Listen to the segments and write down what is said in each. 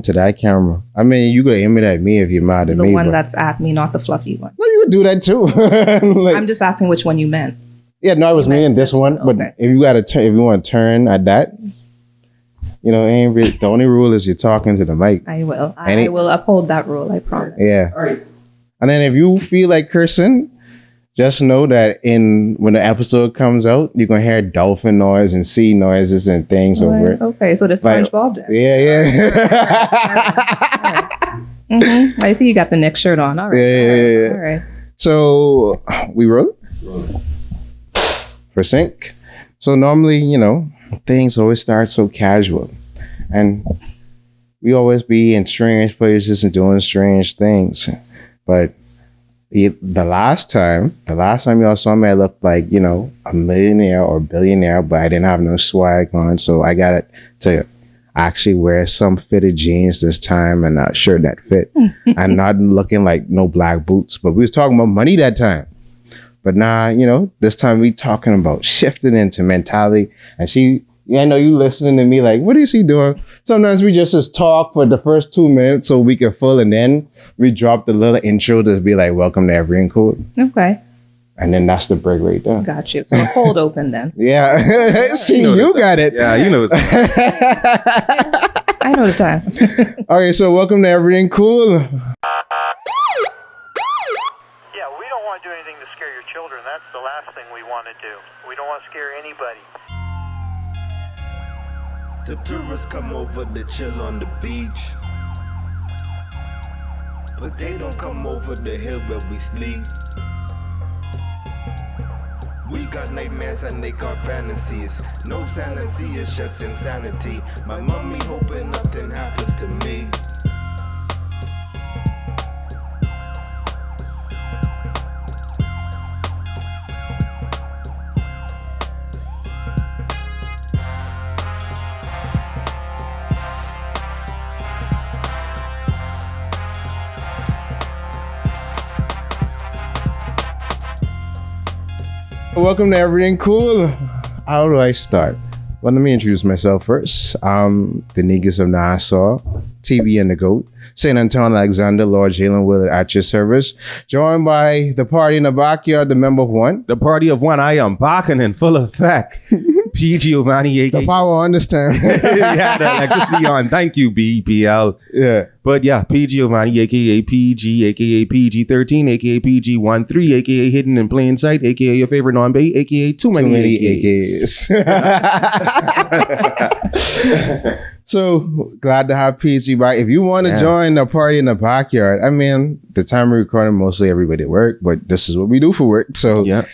into that camera. I mean, you could aim it at me if you're mad at me. The one that's at me, not the fluffy one. No, you could do that too. Like, I'm just asking which one you meant. yeah, no, I was meaning this one. Okay. But if you got to turn, if you want to turn at that, you know, the only rule is you're talking to the mic. I will. I will uphold that rule. I promise. Yeah. All right. And then if you feel like cursing, just know that when the episode comes out, you're gonna hear dolphin noise and sea noises and things over it. Okay, so the SpongeBob then. Yeah. Mm-hmm. I see you got the next shirt on. All right. Yeah. All right. So we roll for sync. So normally, you know, things always start so casual, and we always be in strange places and doing strange things. But the last time y'all saw me, I looked like, you know, a millionaire or billionaire, but I didn't have no swag on. So I got to actually wear some fitted jeans this time and a shirt that fit. I'm not looking like no black boots, but we was talking about money that time. But now, you know, this time we talking about shifting into mentality. And I know you listening to me like, what is he doing? Sometimes we just talk for the first 2 minutes so we can full, and then we drop the little intro to be like, welcome to Erryting Kool. Okay. And then that's the break right there. Got you. So a cold open then. Yeah. See, you got it. Yeah, you know it's I know the time. Okay, so welcome to Erryting Kool. Yeah, we don't want to do anything to scare your children. That's the last thing we want to do. We don't want to scare anybody. The tourists come over to chill on the beach, but they don't come over the hill where we sleep. We got nightmares and they got fantasies. No sanity, it's just insanity. My mommy hoping nothing happens to me. Welcome to Erryting Kool. How do I start? Well, let me introduce myself first. I'm the Negus of Nassau, TV and the GOAT, St. Anton Alexander, Lord Jalen Willard at your service, joined by the party in the backyard, the member of one. the party of one. I am barking in full effect. P. Giovanni, aka The power understand. yeah, the electricity on. Thank you, BPL. Yeah. But yeah, P. Giovanni, aka PG, aka PG-13, aka PG-13, aka hidden in plain sight, aka your favorite non-bait, aka too many AKs. So glad to have PG back. If you want to join the party in the backyard, I mean, the time we're recording, mostly everybody at work, but this is what we do for work. So Yeah.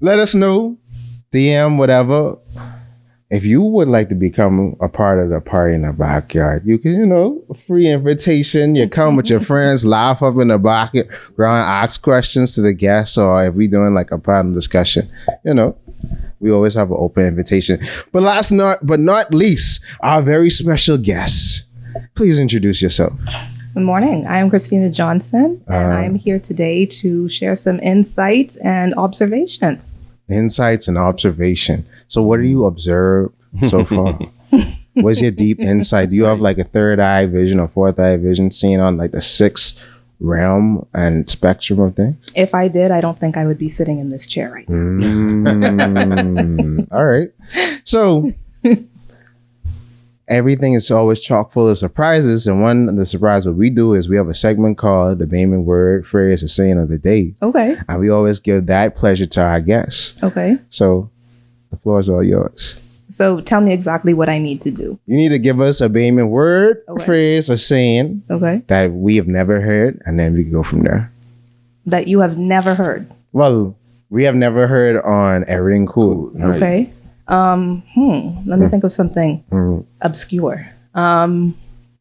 let us know, DM, whatever. If you would like to become a part of the party in the backyard, you can, you know, free invitation. You come with your friends, laugh up in the background, ask questions to the guests, or if we doing like a panel discussion, you know, we always have an open invitation. But last but not least, our very special guest. Please introduce yourself. Good morning. I am Christina Johnson, and I'm here today to share some insights and observations. Insights and observation. So what do you observe so far? What's your deep insight? Do you have like a third eye vision or fourth eye vision, seeing on like the sixth realm and spectrum of things? If I did, I don't think I would be sitting in this chair right now. All right. So everything is always chock full of surprises. And one of the surprises what we do is we have a segment called the Baming Word, Phrase, or Saying of the Day. Okay. And we always give that pleasure to our guests. Okay. So the floor is all yours. So tell me exactly what I need to do. You need to give us a Baming word, Okay. phrase, or saying Okay. that we have never heard, and then we can go from there. That you have never heard. Well, we have never heard on Erryting Kool. Okay. Let me think of something obscure. Oh,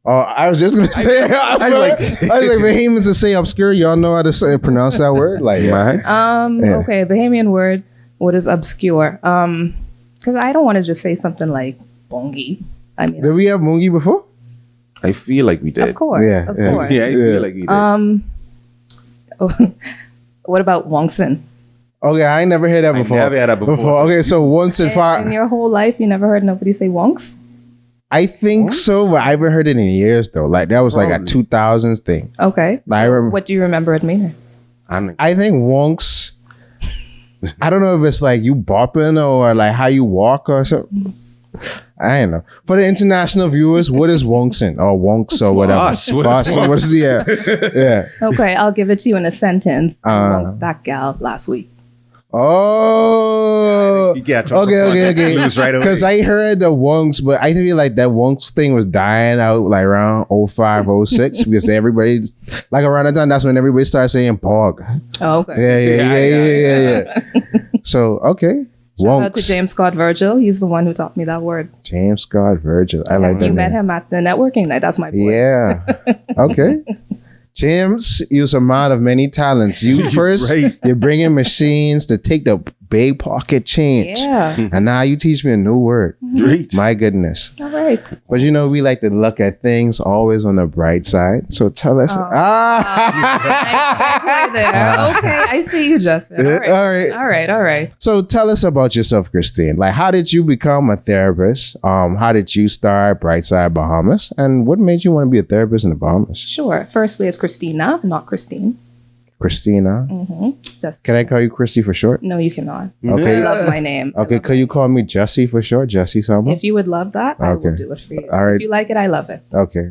I was just gonna say. I was like, Bahamians to say obscure. Y'all know how to pronounce that word, like Right? Yeah. Okay, Bahamian word. What is obscure? Because I don't want to just say something like bongi. I mean, Did we have Mungi before? I feel like we did. of course, Yeah, of yeah. course. Yeah, I feel like we did. What about Wongson? Okay, I ain't never heard that I before. never had that before. Okay, so once in In five. your whole life, you never heard nobody say wonks? I think so, but I haven't heard it in years though. Like that was like a 2000s thing. Okay. Like, I remember, What do you remember it meaning? I think wonks. I don't know if it's like you bopping or like how you walk or something. I don't know. For the international viewers, what is wonksin or wonks or whatever? Us, what is Yeah. Okay, I'll give it to you in a sentence. Wonks that gal last week. Oh, Yeah, okay. Lose right away. Because I heard the wonks, but I feel like that wonks thing was dying out like around 05, 06 because everybody, like around that time, that's when everybody started saying bog. Oh, okay. Yeah. So, okay. Shout out to Wonks. James Scott Virgil. He's the one who taught me that word. James Scott Virgil. I like that You met name. him at the networking night. That's my boy. Yeah. Okay. James, you're a man of many talents. You first, Right. you're bringing machines to take the big pocket change. Yeah. And now you teach me a new word. Great. My goodness. All right. But you know, we like to look at things always on the bright side. So tell us. Nice segue there. Okay, I see you, Justin. All right. All right. So tell us about yourself, Christine. Like, how did you become a therapist? How did you start Brightside Bahamas? And what made you want to be a therapist in the Bahamas? Sure. Firstly, it's Christina, not Christine. Christina. Just Can I call you Christy for short? no, you cannot. Okay. I love my name. Okay, could you call me Jesse for short? Jesse Summer? If you would love that, I will Okay. do it for you. All right. If you like it, I love it. Okay.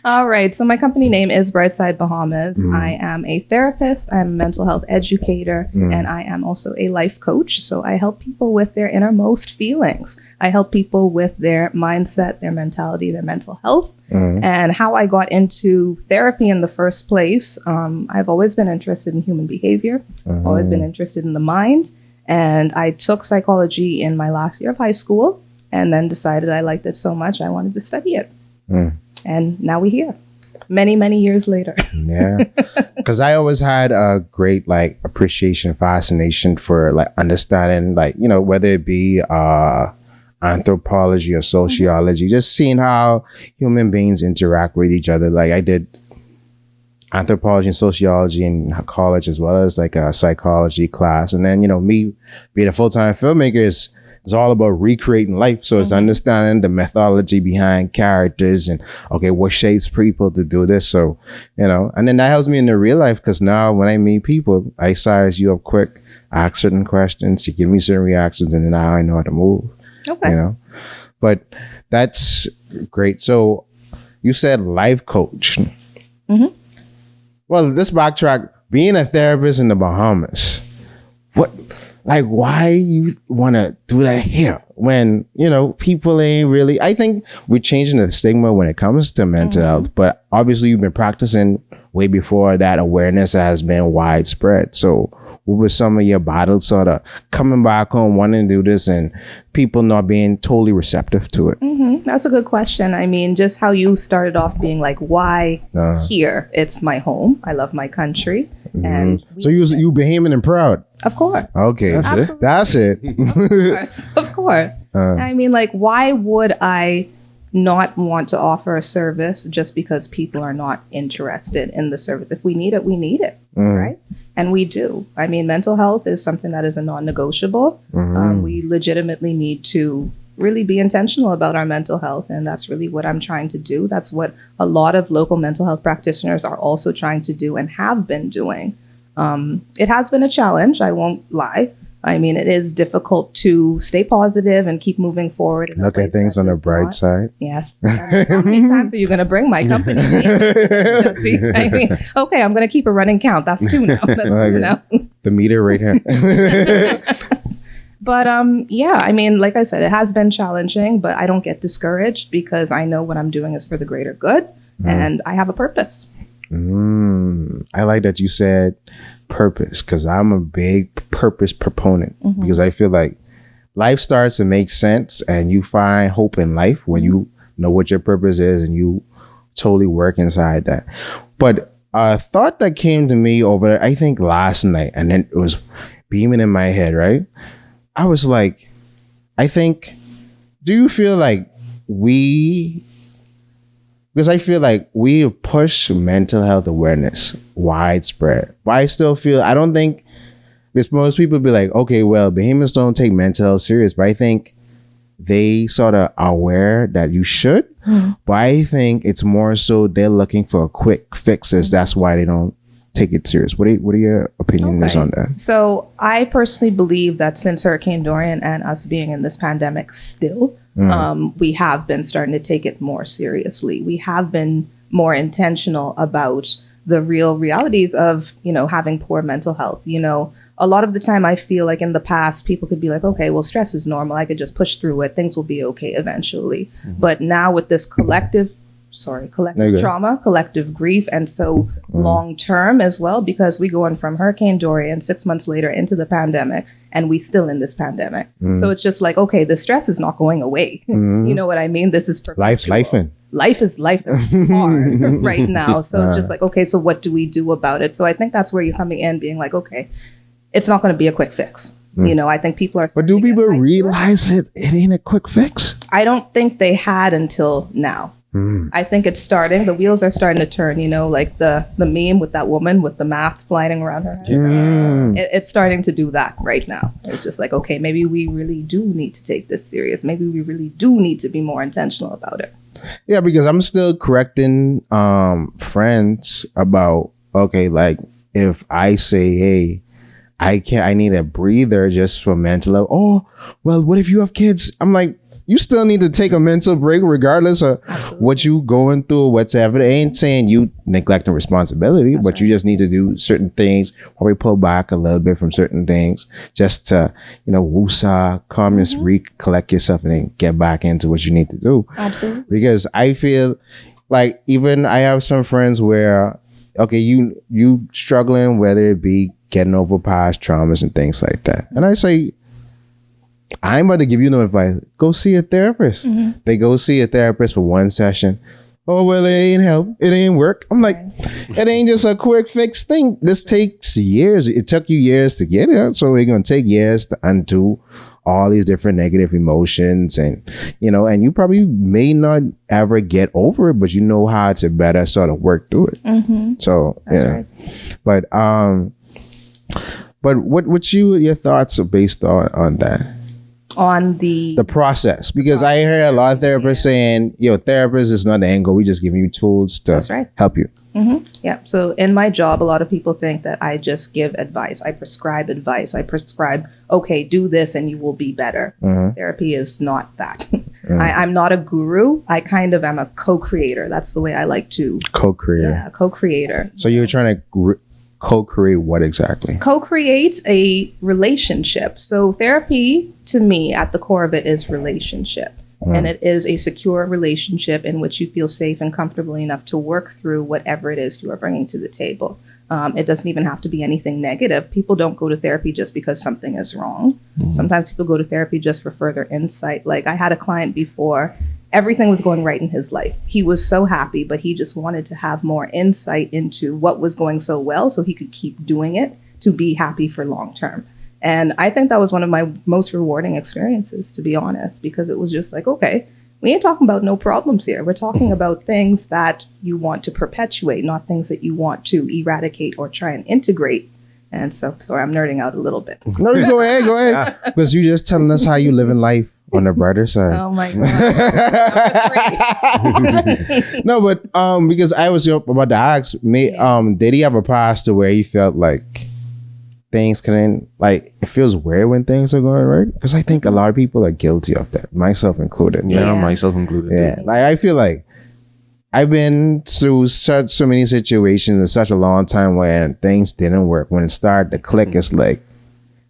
All right. So my company name is Brightside Bahamas. I am a therapist. I'm a mental health educator, and I am also a life coach. So I help people with their innermost feelings. I help people with their mindset, their mentality, their mental health. And how I got into therapy in the first place, I've always been interested in human behavior, always been interested in the mind. And I took psychology in my last year of high school and then decided I liked it so much I wanted to study it. And now we're here, many, many years later. Yeah. Because I always had a great like appreciation, fascination for like understanding, like, you know, whether it be anthropology or sociology, just seeing how human beings interact with each other. Like I did anthropology and sociology in college as well as like a psychology class. And then, you know, me being a full-time filmmaker is all about recreating life. So it's understanding the methodology behind characters and, okay, what shapes people to do this. So, you know, and then that helps me in the real life because now when I meet people, I size you up quick, ask certain questions, you give me certain reactions, and then now I know how to move. Okay. You know, but that's great. So you said life coach. Well, let's backtrack. Being a therapist in the Bahamas, why you want to do that here when, you know, people ain't really, I think we're changing the stigma when it comes to mental health, but obviously you've been practicing way before that awareness has been widespread. So what were some of your battles sort of coming back home, wanting to do this and people not being totally receptive to it? That's a good question. I mean, just how you started off being like, why here? It's my home. I love my country. And So you Bahamian and proud. of course. Okay. Absolutely. That's it. Of course. I mean, like, why would I not want to offer a service just because people are not interested in the service? If we need it, we need it, right? And we do. I mean, mental health is something that is a non-negotiable. We legitimately need to really be intentional about our mental health, and that's really what I'm trying to do. That's what a lot of local mental health practitioners are also trying to do and have been doing. It has been a challenge, I won't lie. I mean, it is difficult to stay positive and keep moving forward. in a Look at place things that on the is bright not- side. Yes. How many times are you going to bring my company name? Jesse? I mean, okay, I'm going to keep a running count. That's two now. That's two now. The meter right here. But yeah, I mean, like I said, it has been challenging, but I don't get discouraged because I know what I'm doing is for the greater good and I have a purpose. I like that you said purpose because I'm a big purpose proponent because I feel like life starts to make sense and you find hope in life when you know what your purpose is and you totally work inside that. But a thought that came to me over, I think last night, and then it was beaming in my head, right? I was like, do you feel like because I feel like we push mental health awareness widespread, but I don't think, because most people be like, okay, well, Bahamians don't take mental health serious, but I think they sort of aware that you should, but I think it's more so they're looking for quick fixes. That's why they don't take it serious. What are your opinions on that? So I personally believe that since Hurricane Dorian and us being in this pandemic still, we have been starting to take it more seriously. We have been more intentional about the real realities of, having poor mental health. A lot of the time I feel like in the past, people could be like, okay, well, stress is normal. I could just push through it. Things will be okay eventually. But now with this collective trauma, collective grief, and so long term as well, because we going from Hurricane Dorian 6 months later into the pandemic, and we still in this pandemic. So it's just like, okay, the stress is not going away. You know what I mean? This is perpetual. Life is hard right now. So it's just like, okay, so what do we do about it? So I think that's where you're coming in, being like, okay, it's not going to be a quick fix. I think people are. But do people realize it ain't a quick fix? I don't think they had until now. I think it's starting. The wheels are starting to turn, like the meme with that woman with the math flying around her head. It's starting to do that right now. It's just like, okay, maybe we really do need to take this serious. Maybe we really do need to be more intentional about it. Yeah, because I'm still correcting friends about, okay, like if I say, hey, I need a breather just for mental health. Oh, well, what if you have kids? I'm like, you still need to take a mental break regardless of what you going through, whatever. It ain't saying you neglecting responsibility, but you just need to do certain things, probably pull back a little bit from certain things just to, woosah, calm, just recollect yourself and then get back into what you need to do. Absolutely. Because I feel like even I have some friends where, okay, you struggling, whether it be getting over past traumas and things like that. And I say, I'm about to give you no advice. Go see a therapist. They go see a therapist for one session. Oh, well, it ain't help. It ain't work. I'm like, it ain't just a quick fix thing. This takes years. It took you years to get it. So we're going to take years to undo all these different negative emotions. And, and you probably may not ever get over it, but you know how to better sort of work through it. So, that's right. But what's your thoughts are based on that? On the process, because I hear a lot of therapists saying, therapist is not the end goal. We just giving you tools to help you. Yeah. So in my job, a lot of people think that I just give advice. I prescribe advice. I prescribe, okay, do this and you will be better. Therapy is not that. I'm not a guru. I kind of am a co-creator. That's the way I like to. Co-creator. Yeah, co-creator. So you're trying to co-create what exactly? Co-create a relationship. So therapy, to me, at the core of it is relationship. And it is a secure relationship in which you feel safe and comfortable enough to work through whatever it is you are bringing to the table. It doesn't even have to be anything negative. People don't go to therapy just because something is wrong. Sometimes people go to therapy just for further insight. Like I had a client before, everything was going right in his life. He was so happy, but he just wanted to have more insight into what was going so well so he could keep doing it to be happy for long term. And I think that was one of my most rewarding experiences, to be honest, because it was just like, okay, we ain't talking about no problems here. We're talking about things that you want to perpetuate, not things that you want to eradicate or try and integrate. And so, sorry, I'm nerding out a little bit. No, go ahead. Because you're just telling us how you live in life on the brighter side. Oh my God. No, but because I was about to ask, did he have a past where he felt like things couldn't, like, it feels weird when things are going right? Because I think a lot of people are guilty of that, myself included. Yeah, myself included. Yeah, like I feel like I've been through so many situations in such a long time when things didn't work. When it started to click, it's like,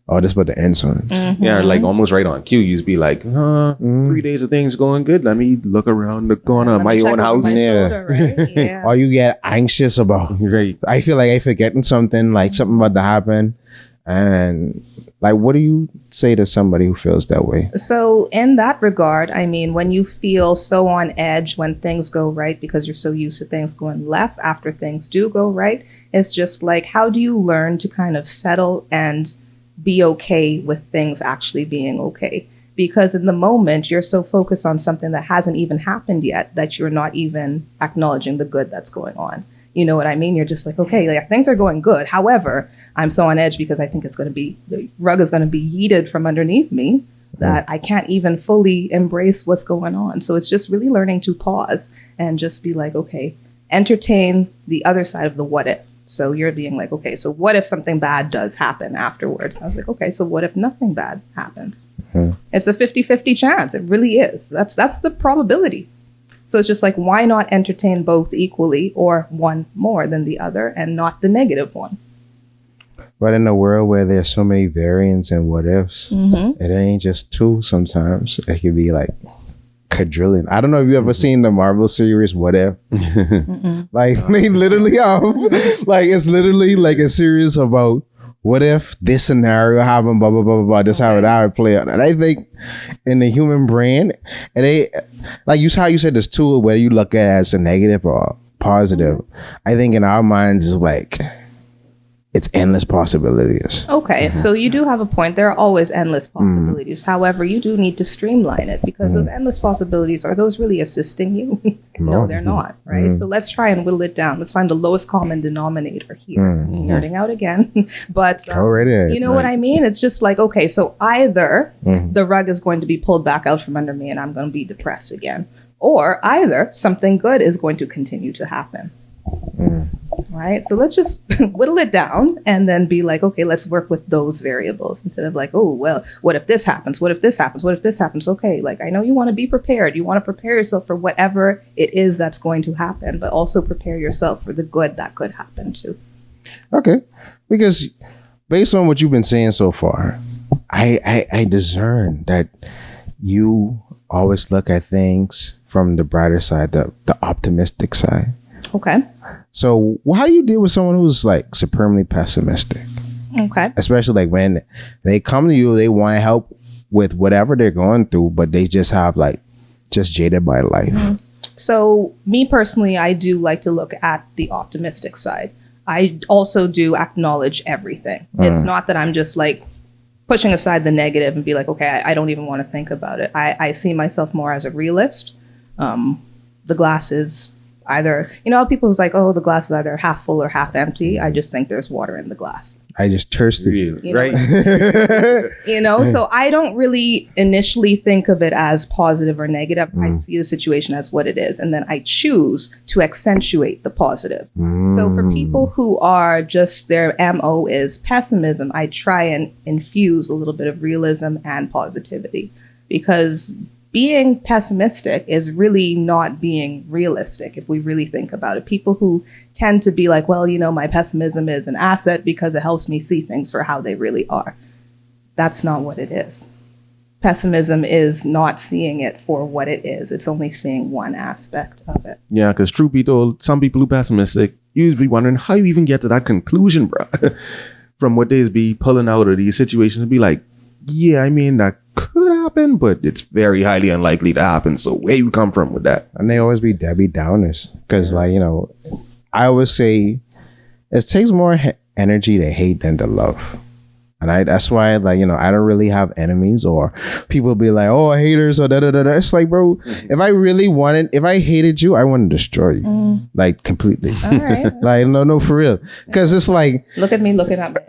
oh, this about to end soon. Yeah, like almost right on cue. You'd be like, 3 days of things going good. Let me look around the corner of my own house. Shoulder, right? Yeah. Or you get anxious about. Right. I feel like I'm forgetting something, like something about to happen. And like, what do you say to somebody who feels that way? So in that regard, I mean, when you feel so on edge when things go right because you're so used to things going left after things do go right, it's just like, how do you learn to kind of settle and be okay with things actually being okay? Because in the moment, you're so focused on something that hasn't even happened yet that you're not even acknowledging the good that's going on. You know what I mean? You're just like, okay, like, things are going good. However, I'm so on edge because I think the rug is going to be yeeted from underneath me. that I can't even fully embrace what's going on. So it's just really learning to pause and just be like, okay, entertain the other side of the what if. So you're being like, okay, so what if something bad does happen afterwards? I was like, okay, so what if nothing bad happens? It's a 50-50 chance. It really is. That's the probability. So it's just like, why not entertain both equally, or one more than the other and not the negative one? But in a world where there's so many variants and what ifs, it ain't just two sometimes. It could be like quadrillion. I don't know if you ever seen the Marvel series What If? Like they literally have, like it's literally like a series about what if this scenario happened, blah blah blah blah blah. This how it would play out. And I think in the human brain, and they like how you said this too, whether you look at it as a negative or positive. I think in our minds is like it's endless possibilities. Okay, so you do have a point. There are always endless possibilities. However, you do need to streamline it, because those endless possibilities, are those really assisting you? No, they're not, right? So let's try and whittle it down. Let's find the lowest common denominator here. Nerding out again. But you know what I mean? It's just like, okay, so either the rug is going to be pulled back out from under me and I'm going to be depressed again, or either something good is going to continue to happen. Right? So let's just whittle it down and then be like, okay, let's work with those variables instead of like, oh, well, what if this happens? What if this happens? What if this happens? Okay, like I know you want to be prepared. You want to prepare yourself for whatever it is that's going to happen, but also prepare yourself for the good that could happen too. Okay. Because based on what you've been saying so far, I discern that you always look at things from the brighter side, the optimistic side. Okay. So how do you deal with someone who's like supremely pessimistic? Okay. Especially like when they come to you, they want help with whatever they're going through, but they just have like just jaded by life. So me personally, I do like to look at the optimistic side. I also do acknowledge everything. It's not that I'm just like pushing aside the negative and be like, okay, I don't even want to think about it. I see myself more as a realist. The glass is either, you know, people's like, oh, the glass is either half full or half empty. I just think there's water in the glass. I just thirsty. You know? Right. You know, so I don't really initially think of it as positive or negative. I see the situation as what it is, and then I choose to accentuate the positive. So for people who are just, their MO is pessimism, I try and infuse a little bit of realism and positivity, because being pessimistic is really not being realistic if we really think about it. People who tend to be like, well, you know, my pessimism is an asset because it helps me see things for how they really are. That's not what it is. Pessimism is not seeing it for what it is. It's only seeing one aspect of it. Yeah, because truth be told, some people who pessimistic usually wondering how you even get to that conclusion, bro. From what they be pulling out of these situations and be like, yeah, I mean, that could happen, but it's very highly unlikely to happen. So where you come from with that? And they always be Debbie Downers. Because, like, you know, I always say it takes more energy to hate than to love. And that's why, like, you know, I don't really have enemies, or people be like, oh, haters or da-da-da-da. It's like, bro, if I hated you, I want to destroy you. Like, completely. All right. Like, no, for real. Because it's like... Look at me looking at me.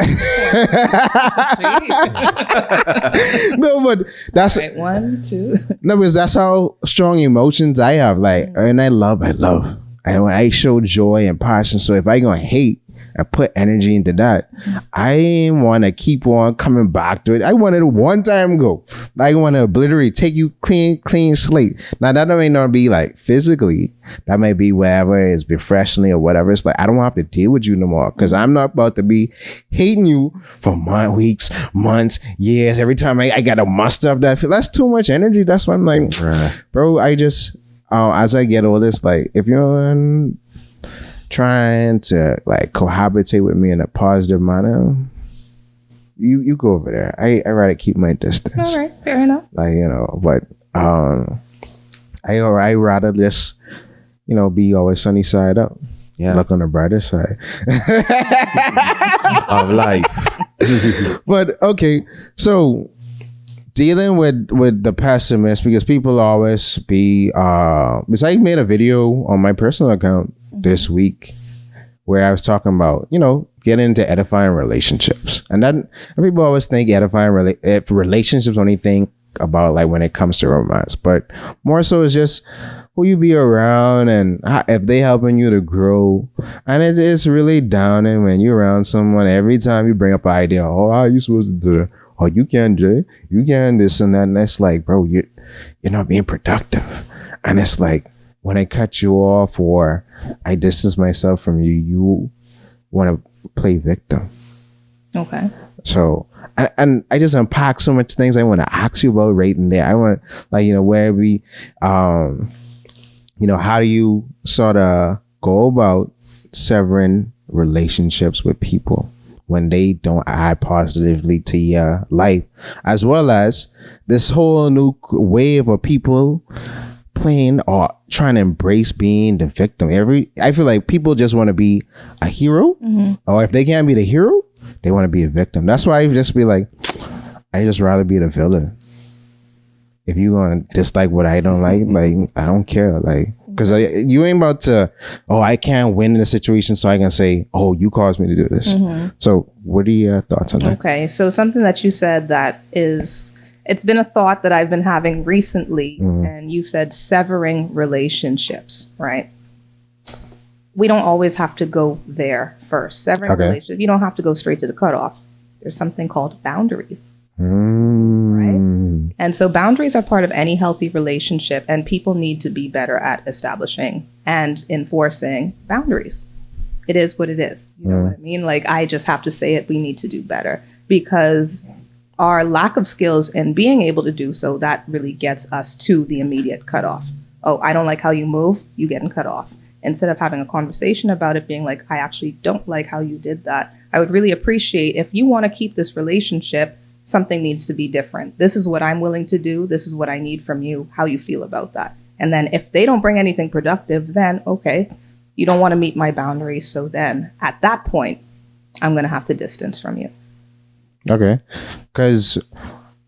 No, but that's... Right, 1, 2. No, because that's how strong emotions I have. Like, and I love. And when I show joy and passion, so if I gonna hate, I put energy into that. I want to keep on coming back to it. I want it one time go. I want to obliterate, take you clean slate. Now that may not be like physically. That may be wherever it's professionally or whatever. It's like I don't have to deal with you no more, because I'm not about to be hating you for weeks, months, years. Every time I gotta muster up that. That's too much energy. That's why I'm like, bro. I just as I get older, it's like if you're trying to like cohabitate with me in a positive manner, you go over there. I rather keep my distance. All right, fair enough. Like, you know, but I rather just, you know, be always sunny side up. Yeah, look on the brighter side of life. But okay, so dealing with the pessimist, because people always be because I made a video on my personal account this week where I was talking about, you know, getting into edifying relationships, and people always think edifying relationships only thing about like when it comes to romance, but more so it's just who you be around and if they helping you to grow. And it is really downing when you're around someone every time you bring up an idea. Oh, how are you supposed to do that? Oh, you can't do it. You can't this and that. And it's like, bro, you're not being productive. And it's like when I cut you off or I distance myself from you, you want to play victim. Okay. So, and I just unpack so much things I want to ask you about right in there. I want, like, where we, how do you sort of go about severing relationships with people when they don't add positively to your life, as well as this whole new wave of people playing or trying to embrace being the victim. I feel like people just want to be a hero, or if they can't be the hero, they want to be a victim. That's why I just be like, I just rather be the villain. If you want to dislike what I don't like, I don't care. Like, because you ain't about to, I can't win in a situation, so I can say, you caused me to do this. So what are your thoughts on that? Okay, so something that you said it's been a thought that I've been having recently, and you said severing relationships, right? We don't always have to go there first. Severing relationships, you don't have to go straight to the cutoff. There's something called boundaries, right? And so boundaries are part of any healthy relationship, and people need to be better at establishing and enforcing boundaries. It is what it is. You know what I mean? Like, I just have to say it. We need to do better, because our lack of skills in being able to do so, that really gets us to the immediate cutoff. Oh, I don't like how you move, you getting cut off. Instead of having a conversation about it, being like, I actually don't like how you did that. I would really appreciate, if you want to keep this relationship, something needs to be different. This is what I'm willing to do. This is what I need from you. How you feel about that. And then if they don't bring anything productive, then okay, you don't want to meet my boundaries. So then at that point, I'm going to have to distance from you. Okay. Because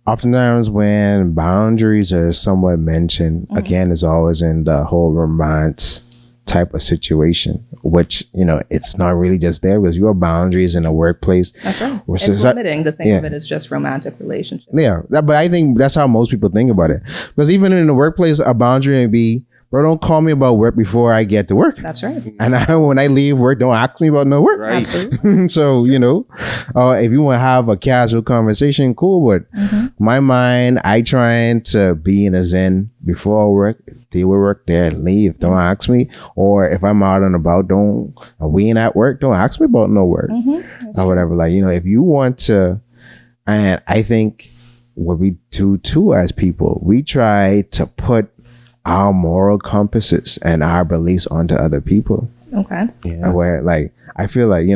oftentimes when boundaries are somewhat mentioned, again, it's always in the whole romance type of situation, which, it's not really just there, because your boundaries in a workplace. That's right. It's limiting to think of it as just romantic relationship. Yeah. But I think that's how most people think about it. Because even in the workplace, a boundary may be, bro, don't call me about work before I get to work. That's right. And when I leave work, don't ask me about no work. Right. Absolutely. So, if you want to have a casual conversation, cool. But my mind, I trying to be in a zen before work, deal with work there, leave. Don't ask me. Or if I'm out and about, we ain't at work, don't ask me about no work. Or whatever. Like, if you want to, and I think what we do too as people, we try to put our moral compasses and our beliefs onto other people. Okay. Yeah. Where, like, I feel like,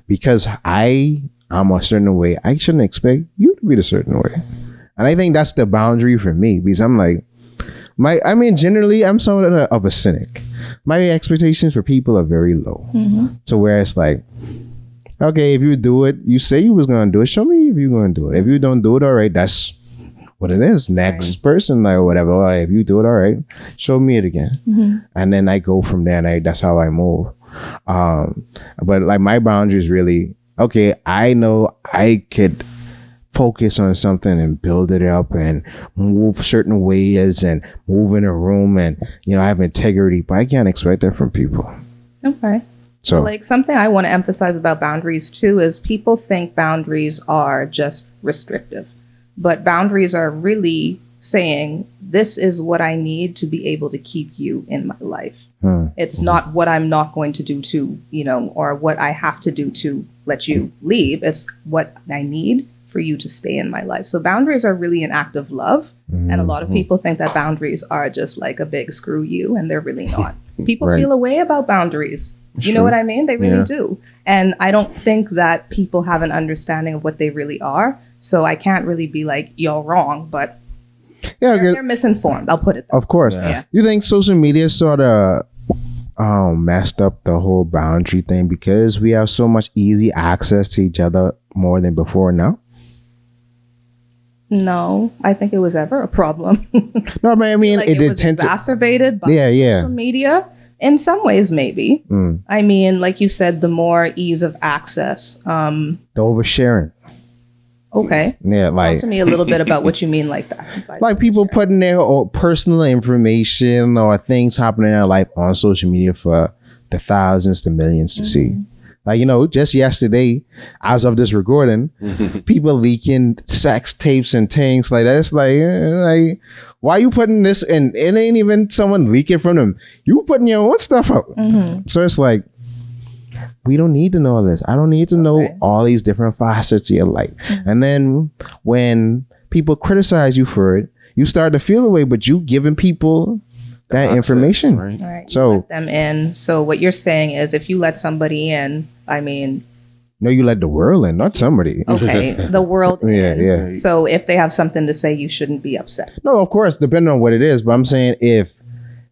because I'm a certain way, I shouldn't expect you to be the certain way. And I think that's the boundary for me, because I'm like, generally, I'm somewhat of a cynic. My expectations for people are very low. So where it's like, okay, if you do it, you say you was going to do it, show me if you're going to do it. If you don't do it, all right, that's what it is. Next person, like, whatever. All right, if you do it, all right, show me it again. And then I go from there, and that's how I move. But like, my boundaries really, okay, I know I could focus on something and build it up and move certain ways and move in a room and, I have integrity, but I can't expect that from people. Okay. So like, something I want to emphasize about boundaries too is people think boundaries are just restrictive, but boundaries are really saying, this is what I need to be able to keep you in my life. It's not what I'm not going to do to, or what I have to do to let you leave. It's what I need for you to stay in my life. So boundaries are really an act of love. And a lot of people think that boundaries are just like a big screw you, and they're really not. People feel a way about boundaries. You know what I mean? They really do. And I don't think that people have an understanding of what they really are. So I can't really be like, you're wrong, but they're misinformed. I'll put it that way. Of course. Yeah. You think social media sort of messed up the whole boundary thing because we have so much easy access to each other more than before now? No, I think it was ever a problem. No, but I mean, like it was exacerbated by social media. In some ways, maybe. I mean, like you said, the more ease of access. The oversharing. Okay. Yeah, Talk like to me a little bit about what you mean like that. like people putting their personal information or things happening in their life on social media for the thousands to millions to see. Like, you know, just yesterday, as of this recording, people leaking sex tapes and things like that. It's like, why are you putting this in? It ain't even someone leaking from them. You putting your own stuff out. So it's like, we don't need to know all this. I don't need to know all these different facets of your life. And then when people criticize you for it, you start to feel away, but you giving people that information. Right. So you let them in. So what you're saying is if you let somebody in, I mean, no, you let the world in, not somebody. okay, the world in. Yeah. So if they have something to say, you shouldn't be upset. No, of course, depending on what it is. But I'm saying if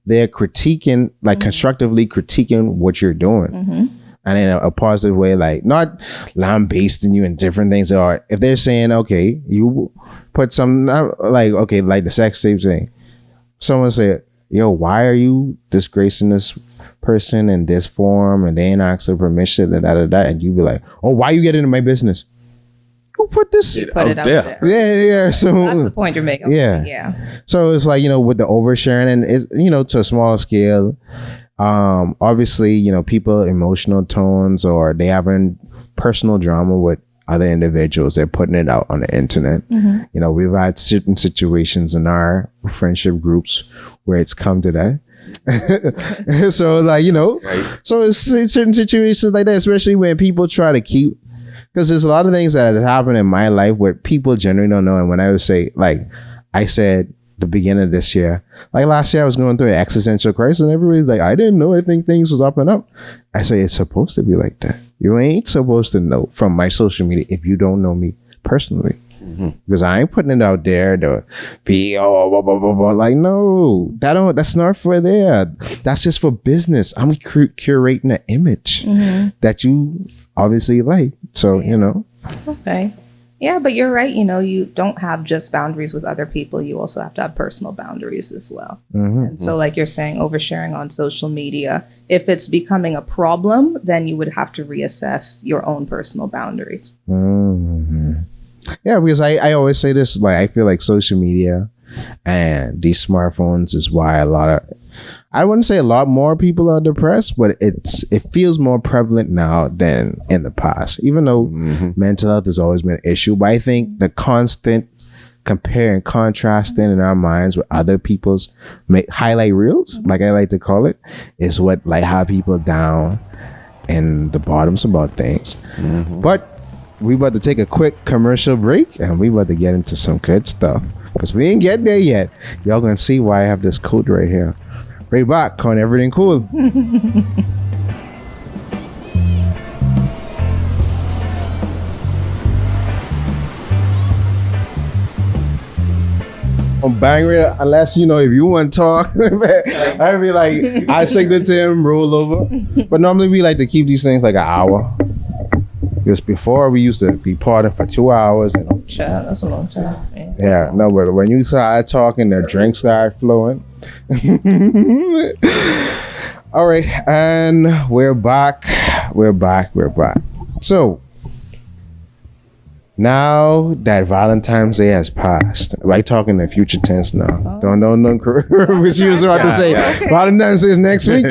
they're critiquing, like constructively critiquing what you're doing, and in a positive way, like not lambasting you in different things, or if they're saying, okay, you put some like the sex tape thing, someone said, yo, why are you disgracing this person in this form, and they ain't asked for permission, and you be like, oh, why you get into my business? You put this Put it out there. Yeah. So That's the point you're making. Yeah. So it's like, you know, with the oversharing, and it's, you know, to a smaller scale, obviously, you know, people emotional tones, or they having personal drama with other individuals, they're putting it out on the internet. You know, we've had certain situations in our friendship groups where it's come to that. So like, you know, so it's certain situations like that, especially when people try to keep, because there's a lot of things that have happened in my life where people generally don't know. And when I would say, like I said the beginning of this year, like last year I was going through an existential crisis, and everybody's like, I didn't know, I think things was up and up. I say it's supposed to be like that. You ain't supposed to know from my social media if you don't know me personally. Because I ain't putting it out there to be blah, blah, blah, blah. Like, no, that's not for there. That's just for business. I'm curating an image that you obviously like. So, you know. Okay. Yeah, but you're right. You know, you don't have just boundaries with other people. You also have to have personal boundaries as well. And so like you're saying, oversharing on social media, if it's becoming a problem, then you would have to reassess your own personal boundaries. Yeah, because I always say this, like, I feel like social media and these smartphones is why I wouldn't say a lot more people are depressed, but it feels more prevalent now than in the past, even though mental health has always been an issue. But I think the constant compare and contrasting in our minds with other people's highlight reels, like I like to call it, is what like have people down in the bottoms about things. But we about to take a quick commercial break, and we about to get into some good stuff because we ain't get there yet. Y'all gonna see why I have this coat right here. Right back on Erryting Kool. I'm banging it, unless, you know, if you want to talk, I'd be like, I signal to him, roll over. But normally we like to keep these things like an hour. Because before we used to be partying for 2 hours. And Child, that's a long time. Man. yeah, no, but when you start talking, the drinks start flowing. All right, and we're back. So now that Valentine's Day has passed, right? Talking in future tense now. Don't what she was about to say. Valentine's Day is next week.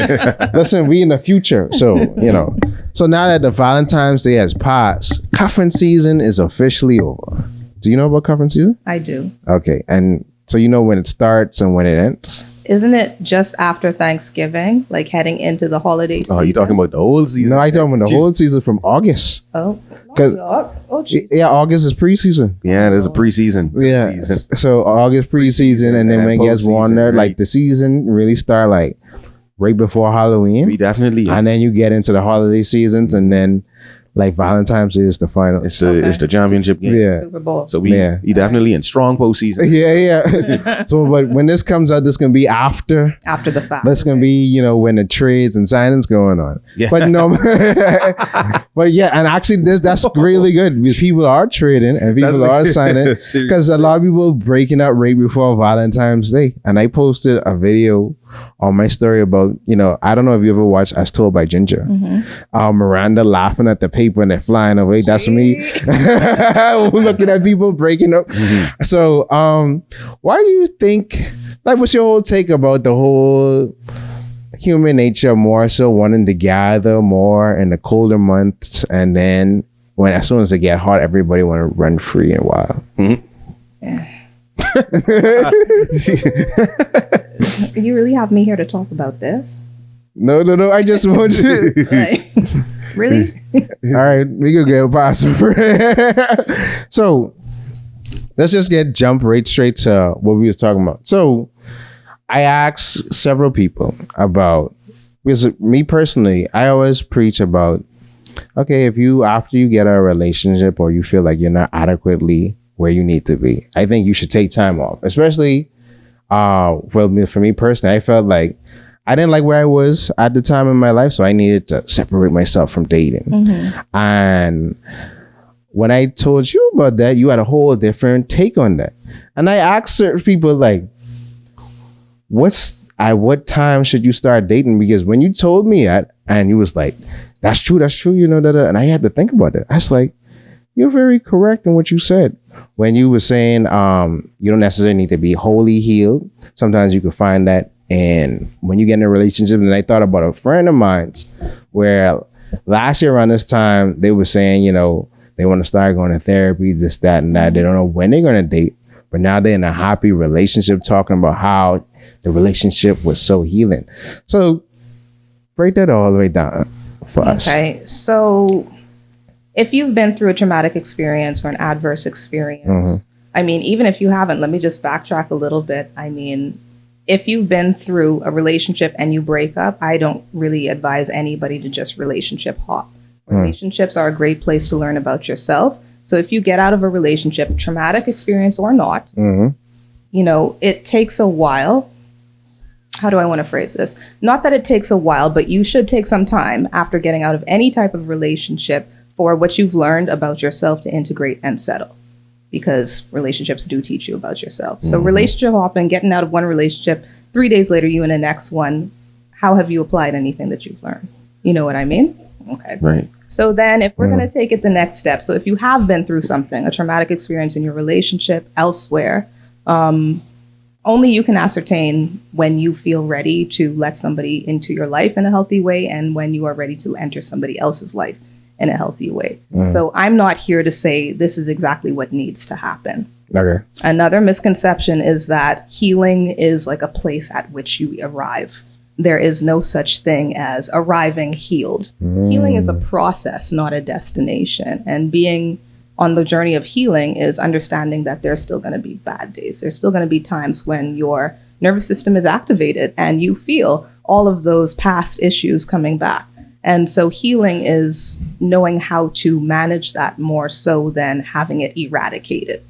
Listen, we in the future, so you know. So now that the Valentine's Day has passed, cuffing season is officially over. Do you know about cuffing season? I do. Okay, and so you know when it starts and when it ends? Isn't it just after Thanksgiving, like heading into the holiday season? Oh, you talking about the whole season? No, I talking about the whole season from August. Because August is preseason. Yeah, there's a preseason. Yeah, so August preseason, and then when it gets warm there, like the season really start like right before Halloween. We definitely, and then you get into the holiday seasons, and then like Valentine's Day is the final. It's the championship game. Yeah, Super Bowl. So we definitely in strong postseason. Yeah. So, but when this comes out, this gonna be after the fact. That's gonna be, you know, when the trades and signings going on. Yeah. But no, but yeah, and actually that's really good because people are trading and people are signing because a lot of people breaking up right before Valentine's Day. And I posted a video on my story about, I don't know if you ever watched As Told by Ginger. Miranda laughing at the paper and they're flying away. That's me. Looking at people breaking up. So, why do you think, like, what's your whole take about the whole human nature more so wanting to gather more in the colder months, and then as soon as it get hot, everybody want to run free and wild? You really have me here to talk about this? No. I just want you. Really? All right, we could get past. So let's just jump right straight to what we was talking about. So I asked several people about, because me personally, I always preach about, okay, if after you get a relationship or you feel like you're not adequately where you need to be, I think you should take time off. Especially, for me personally, I felt like I didn't like where I was at the time in my life, so I needed to separate myself from dating. And when I told you about that, you had a whole different take on that. And I asked certain people, like, at what time should you start dating? Because when you told me that, and you was like, that's true, and I had to think about it. I was like, you're very correct in what you said. When you were saying you don't necessarily need to be wholly healed. Sometimes you could find that when you get in a relationship. And I thought about a friend of mine's where last year around this time, they were saying, they want to start going to therapy, this, that, and that. They don't know when they're going to date. But now they're in a happy relationship, talking about how the relationship was so healing. So break that all the way down for us. Okay, so if you've been through a traumatic experience or an adverse experience, I mean, even if you haven't, let me just backtrack a little bit. I mean, if you've been through a relationship and you break up, I don't really advise anybody to just relationship hop. Relationships are a great place to learn about yourself. So if you get out of a relationship, traumatic experience or not, it takes a while. How do I want to phrase this? Not that it takes a while, but you should take some time after getting out of any type of relationship for what you've learned about yourself to integrate and settle. Because relationships do teach you about yourself. So relationship hopping, getting out of one relationship, 3 days later, you in the next one. How have you applied anything that you've learned? You know what I mean? Okay. Right. So then if we're going to take it the next step, so if you have been through something, a traumatic experience in your relationship elsewhere, only you can ascertain when you feel ready to let somebody into your life in a healthy way and when you are ready to enter somebody else's life in a healthy way. So I'm not here to say this is exactly what needs to happen. Okay. Another misconception is that healing is like a place at which you arrive. There is no such thing as arriving healed. Healing is a process, not a destination. And being on the journey of healing is understanding that there's still going to be bad days. There's still going to be times when your nervous system is activated and you feel all of those past issues coming back. And so healing is knowing how to manage that more so than having it eradicated.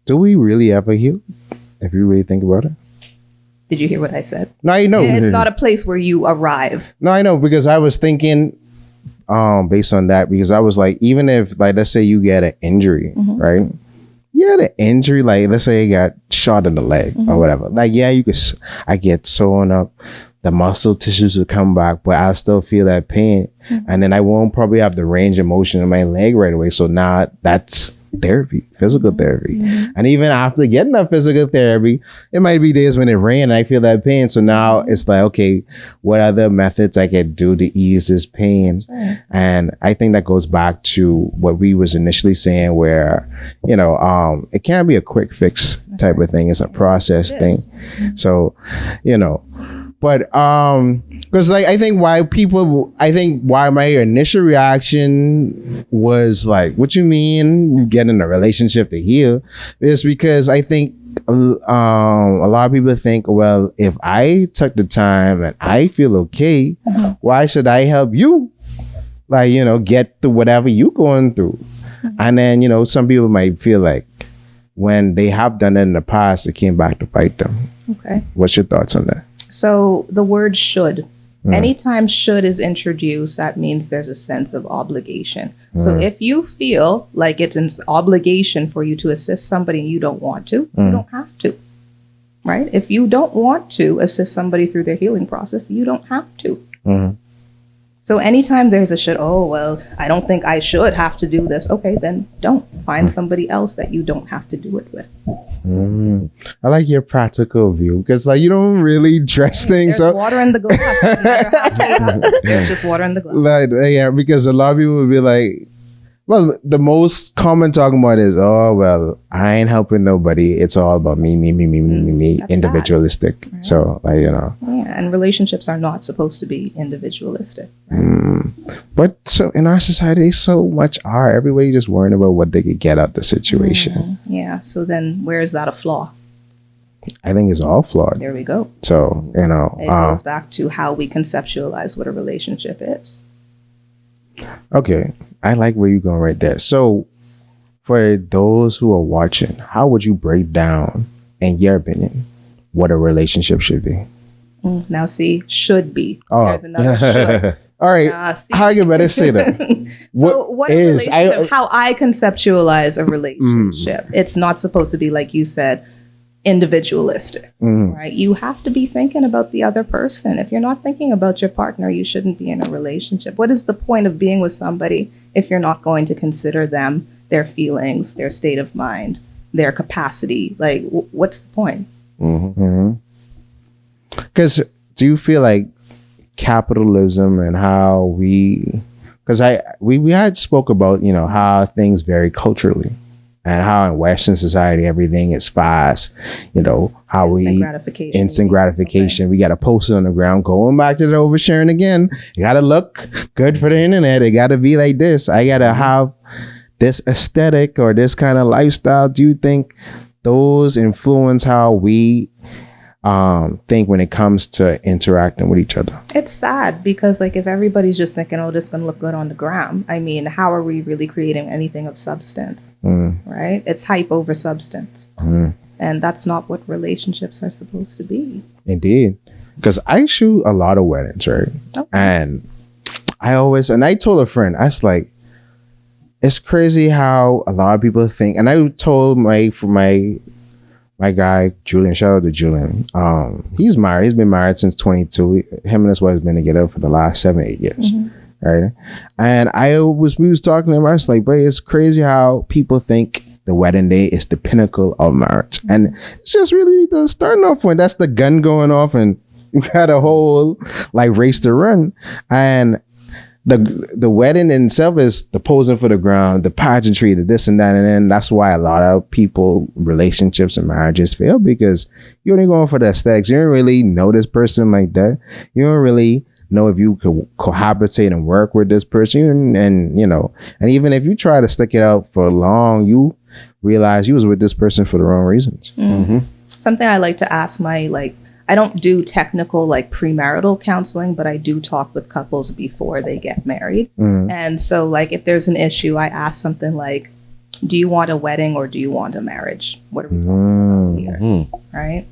Do we really ever heal? If you really think about it? Did you hear what I said? No, I know. It's not a place where you arrive. No, I know, because I was thinking based on that, because I was like, even if, like, let's say you get an injury, right? You had an injury, like, let's say you got shot in the leg or whatever. Like, yeah, I get sewn up. The muscle tissues will come back, but I still feel that pain. And then I won't probably have the range of motion in my leg right away. So now that's therapy, physical therapy. And even after getting that physical therapy, it might be days when it rains and I feel that pain. So now it's like, okay, what other methods I could do to ease this pain? And I think that goes back to what we was initially saying, where, it can't be a quick fix type of thing. It's a process thing. So, but because I think why my initial reaction was like, what you mean you get in a relationship to heal, is because I think a lot of people think, well, if I took the time and I feel okay, why should I help you, like, get through whatever you going through? And then, some people might feel like when they have done it in the past, it came back to bite them. Okay. What's your thoughts on that? So the word should. Anytime should is introduced, that means there's a sense of obligation. So if you feel like it's an obligation for you to assist somebody and you don't want to, you don't have to. right? If you don't want to assist somebody through their healing process, you don't have to. Mm-hmm. So anytime there's a should, oh, well, I don't think I should have to do this. Okay, then don't. Find somebody else that you don't have to do it with. I like your practical view because like you don't really dress things There's up. water in the glass. Doesn't matter how big it is. There's just water in the glass. Like, yeah, because a lot of people would be like, well, the most common talking about is, oh, well, I ain't helping nobody. It's all about me, That's individualistic. sad. Right. So, like, you know. Yeah, and relationships are not supposed to be individualistic. Right? But so in our society, so much are. Everybody just worrying about what they could get out the situation. Yeah, so then where is that a flaw? I think it's all flawed. There we go. So, you know. It goes back to how we conceptualize what a relationship is. Okay, I like where you're going right there. So, for those who are watching, how would you break down, in your opinion, what a relationship should be? Now, see, should be. Oh. There's another should. All right, See. how you better say that? So, what a relationship? How I conceptualize a relationship? It's not supposed to be, like you said, individualistic, right? You have to be thinking about the other person. If you're not thinking about your partner, you shouldn't be in a relationship. What is the point of being with somebody if you're not going to consider them, their feelings, their state of mind, their capacity? Like, what's the point? Because do you feel like capitalism and how because we had spoke about, you know, how things vary culturally. And how in Western society everything is fast, you know, how instant gratification. We got to post it on the ground. Going back to the oversharing again. You got to look good for the internet. It got to be like this. I got to have this aesthetic or this kind of lifestyle. Do you think those influence how we think when it comes to interacting with each other? It's sad because, like, if everybody's just thinking, oh, this is going to look good on the gram, I mean, how are we really creating anything of substance? Right? It's hype over substance. And that's not what relationships are supposed to be. Indeed. Because I shoot a lot of weddings, right? Okay. And I told a friend, I was like, it's crazy how a lot of people think, and I told my guy, Julian, shout out to Julian. He's married. He's been married since 22. Him and his wife have been together for the last 7-8 years. Right. And we was talking to him. I was like, but it's crazy how people think the wedding day is the pinnacle of marriage. And it's just really the starting off point. That's the gun going off and you got a whole like race to run. And the wedding in itself is the posing for the ground, the pageantry, the this and that. And then that's why a lot of relationships and marriages fail, because you're only going for the aesthetics. You don't really know this person like that. You don't really know if you could cohabitate and work with this person. And, you know, and even if you try to stick it out for long, you realize you was with this person for the wrong reasons. Something I like to ask I don't do technical like premarital counseling, but I do talk with couples before they get married. And so like if there's an issue, I ask something like, do you want a wedding or do you want a marriage? What are we talking about here? Right?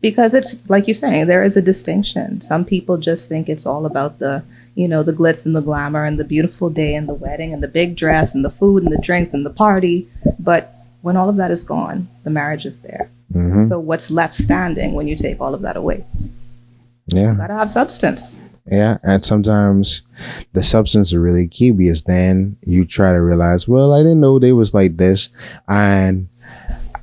Because it's like you're saying, there is a distinction. Some people just think it's all about the, you know, the glitz and the glamour and the beautiful day and the wedding and the big dress and the food and the drinks and the party. But when all of that is gone, the marriage is there. So what's left standing when you take all of that away? Yeah. You gotta have substance. Yeah. And sometimes the substance is really key, because then you try to realize, well, I didn't know they was like this. And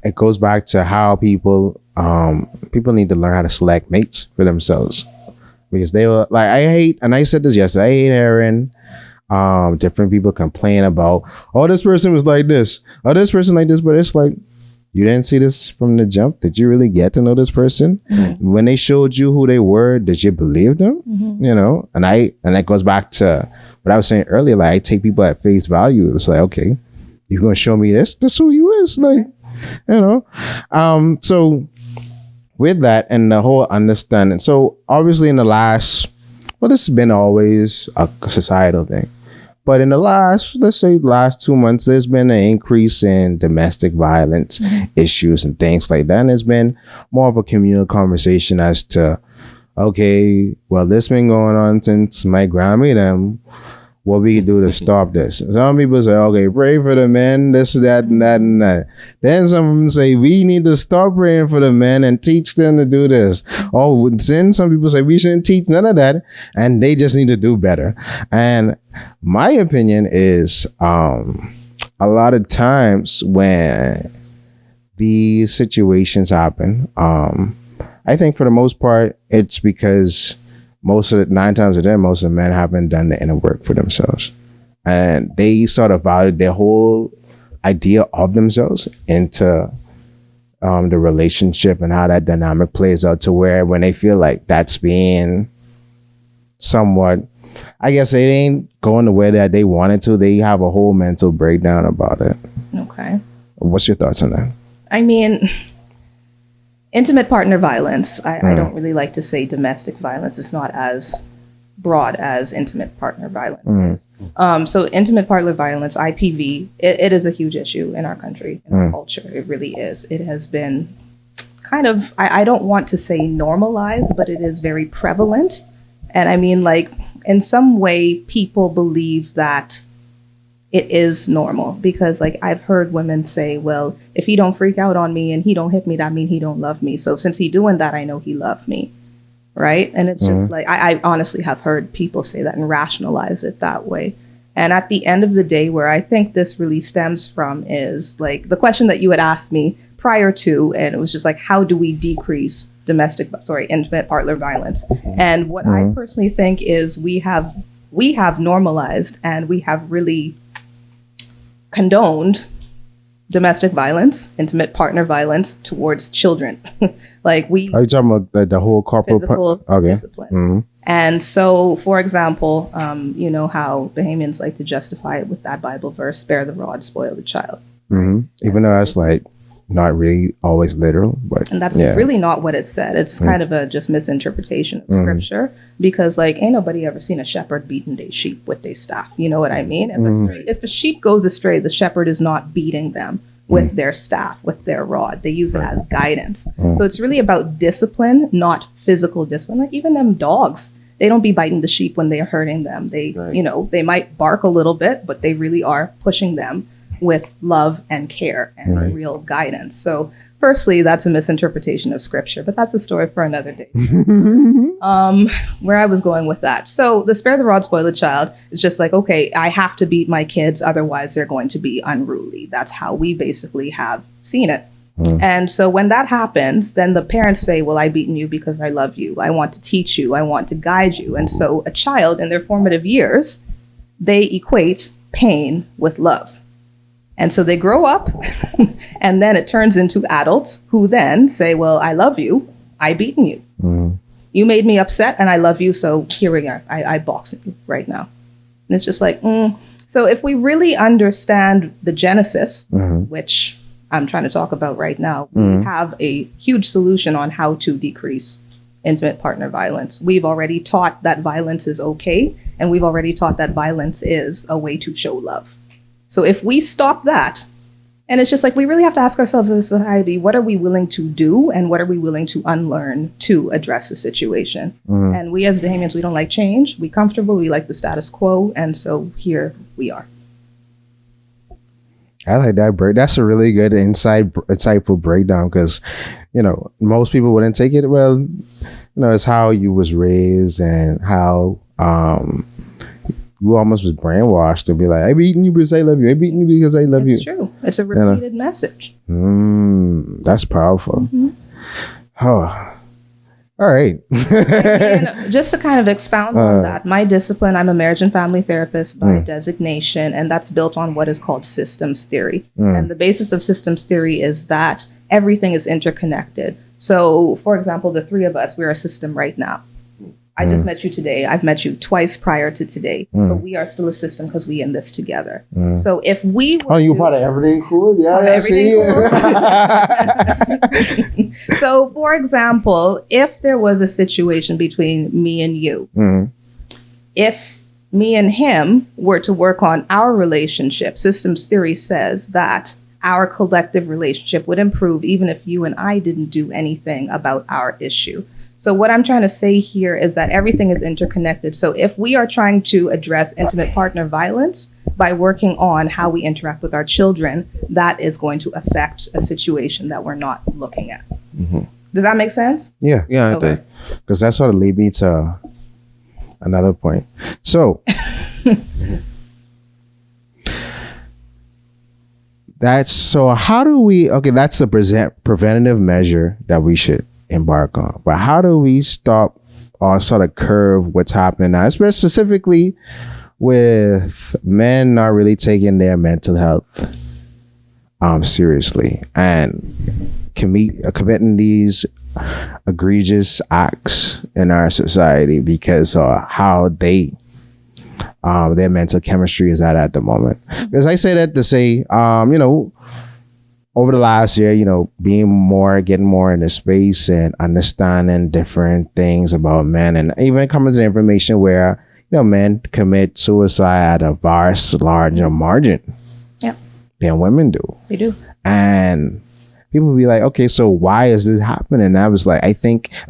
it goes back to how people need to learn how to select mates for themselves, because they were like, I said this yesterday, I hate hearing different people complain about, oh, this person was like this, oh, this person like this, but it's like, you didn't see this from the jump. Did you really get to know this person? When they showed you who they were, did you believe them? You know, and that goes back to what I was saying earlier. Like, I take people at face value. It's like, okay, you're gonna show me this. This who you is, like, you know. So with that and the whole understanding. So obviously in the last, well, this has been always a societal thing. But in the last 2 months, there's been an increase in domestic violence issues and things like that. And it's been more of a communal conversation as to, okay, well, this been going on since my Grammy them. what we can do to stop this. Some people say, okay, pray for the men, this, that, and that, and that. Then some of them say, we need to stop praying for the men and teach them to do this. Oh, then some people say, we shouldn't teach none of that, and they just need to do better. And my opinion is, a lot of times when these situations happen, I think for the most part, it's because 9 times a day, most of the men haven't done the inner work for themselves. And they sort of value their whole idea of themselves into the relationship and how that dynamic plays out, to where when they feel like that's being somewhat, I guess it ain't going the way that they wanted to, they have a whole mental breakdown about it. Okay. What's your thoughts on that? I mean, intimate partner violence, I don't really like to say domestic violence. It's not as broad as intimate partner violence is. So intimate partner violence, IPV, it is a huge issue in our country, in our culture. It really is. It has been kind of, I don't want to say normalized, but it is very prevalent. And I mean, like, in some way, people believe that it is normal, because like I've heard women say, well, if he don't freak out on me and he don't hit me, that mean he don't love me. So since he doing that, I know he loved me. Right. And it's just like, I honestly have heard people say that and rationalize it that way. And at the end of the day, where I think this really stems from is like the question that you had asked me prior to, and it was just like, how do we decrease intimate partner violence? And what I personally think is we have normalized and we have really condoned domestic violence, intimate partner violence towards children. Like we are you talking about the whole corporal physical discipline. And so, for example, you know how Bahamians like to justify it with that Bible verse, spare the rod, spoil the child. Even though that's like not really always literal, but and that's really not what it said. It's kind of a just misinterpretation of scripture, because like ain't nobody ever seen a shepherd beating their sheep with their staff. You know what I mean? If a sheep goes astray, the shepherd is not beating them with their staff, with their rod. They use it as guidance. So it's really about discipline, not physical discipline. Like even them dogs, they don't be biting the sheep when they're hurting them. They, you know, they might bark a little bit, but they really are pushing them with love and care and real guidance. So firstly, that's a misinterpretation of scripture, but that's a story for another day. Where I was going with that. So the spare the rod, spoil the child is just like, okay, I have to beat my kids, otherwise they're going to be unruly. That's how we basically have seen it. And so when that happens, then the parents say, well, I beaten you because I love you. I want to teach you. I want to guide you. And so a child in their formative years, they equate pain with love. And so they grow up and then it turns into adults who then say, well, I love you. I beaten you. You made me upset and I love you. So here we are. I box you right now. And it's just like, So if we really understand the genesis, which I'm trying to talk about right now, we have a huge solution on how to decrease intimate partner violence. We've already taught that violence is okay. And we've already taught that violence is a way to show love. So if we stop that, and it's just like, we really have to ask ourselves as a society, what are we willing to do and what are we willing to unlearn to address the situation? And we as Bahamians, we don't like change. We comfortable. We like the status quo. And so here we are. I like that. That's a really good insightful breakdown, because, you know, most people wouldn't take it. Well, you know, it's how you was raised and how, you almost was brainwashed to be like, I beaten you because I love you. I beaten you because I love you. It's true. It's a repeated message. That's powerful. Oh, all right. And just to kind of expound on that, my discipline, I'm a marriage and family therapist by designation, and that's built on what is called systems theory. And the basis of systems theory is that everything is interconnected. So, for example, the three of us, we're a system right now. I just met you today. I've met you twice prior to today, but we are still a system because we in this together. So if we were you part of Erryting Kool? Yeah, Erryting Kool. So, for example, if there was a situation between me and you, if me and him were to work on our relationship, systems theory says that our collective relationship would improve even if you and I didn't do anything about our issue. So what I'm trying to say here is that everything is interconnected. So if we are trying to address intimate partner violence by working on how we interact with our children, that is going to affect a situation that we're not looking at. Does that make sense? Yeah. Yeah, I Okay. think. Because that sort of lead me to another point. So how do we, that's the preventative measure that we should embark on. But how do we stop or sort of curb what's happening now, specifically with men not really taking their mental health seriously and committing these egregious acts in our society because how their mental chemistry is at the moment. Because I say that to say, over the last year, getting more into space and understanding different things about men, and even coming to the information where, men commit suicide at a vast larger margin than women do. They do. And people will be like, okay, so why is this happening? And I was like, I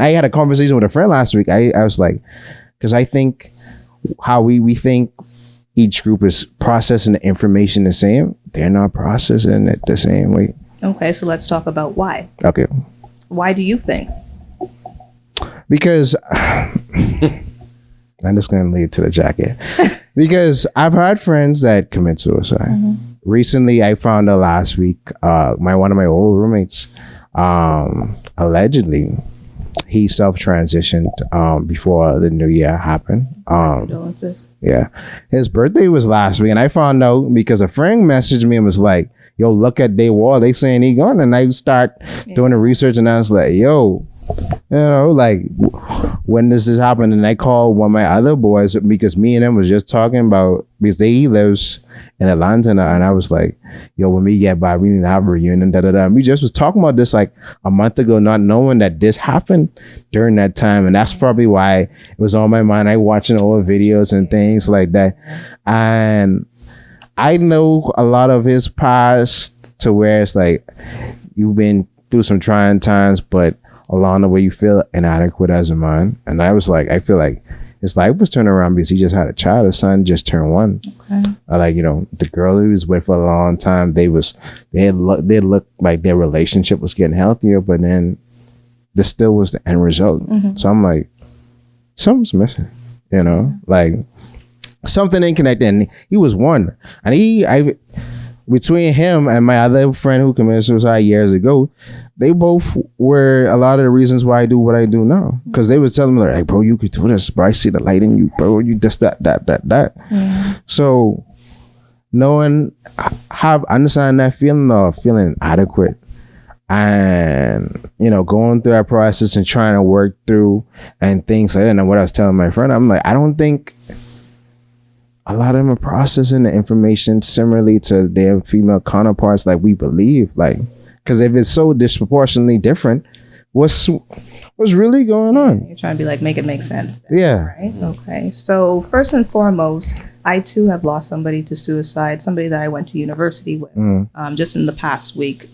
had a conversation with a friend last week. I was like, because I think how we think each group is processing the information the same, they're not processing it the same way. Okay, so let's talk about why. Okay. Why do you think? Because I'm just going to lead to the jacket. Because I've had friends that commit suicide. Recently, I found out last week, one of my old roommates, allegedly, he self-transitioned before the new year happened. Condolences. Yeah. His birthday was last week, and I found out because a friend messaged me and was like, yo, look at their wall. They saying he gone. And I start doing the research, and I was like, yo, when does this happen? And I called one of my other boys because me and him was just talking about, because he lives in Atlanta now, and I was like, yo, when we get by, we need to have a reunion, And we just was talking about this like a month ago, not knowing that this happened during that time. And that's probably why it was on my mind. I watching old videos and things like that. And I know a lot of his past to where it's like, you've been through some trying times, but along the way you feel inadequate as a man. And I was like, I feel like his life was turning around because he just had a child. His son just turned 1. Okay. The girl he was with for a long time, they looked like their relationship was getting healthier, but then this still was the end result. So I'm like, something's missing, like something ain't connected. And he was 1, and between him and my other friend who committed suicide years ago, they both were a lot of the reasons why I do what I do now. Because they was telling me like, bro, you could do this, bro. I see the light in you, bro. You just that. So understanding that feeling of feeling inadequate and, going through that process and trying to work through and things like that. And what I was telling my friend, I'm like, I don't think a lot of them are processing the information similarly to their female counterparts like we believe. Like, because if it's so disproportionately different, what's really going on? You're trying to be like, make it make sense. Yeah. Right? Okay. So first and foremost, I too have lost somebody to suicide, somebody that I went to university with just in the past week.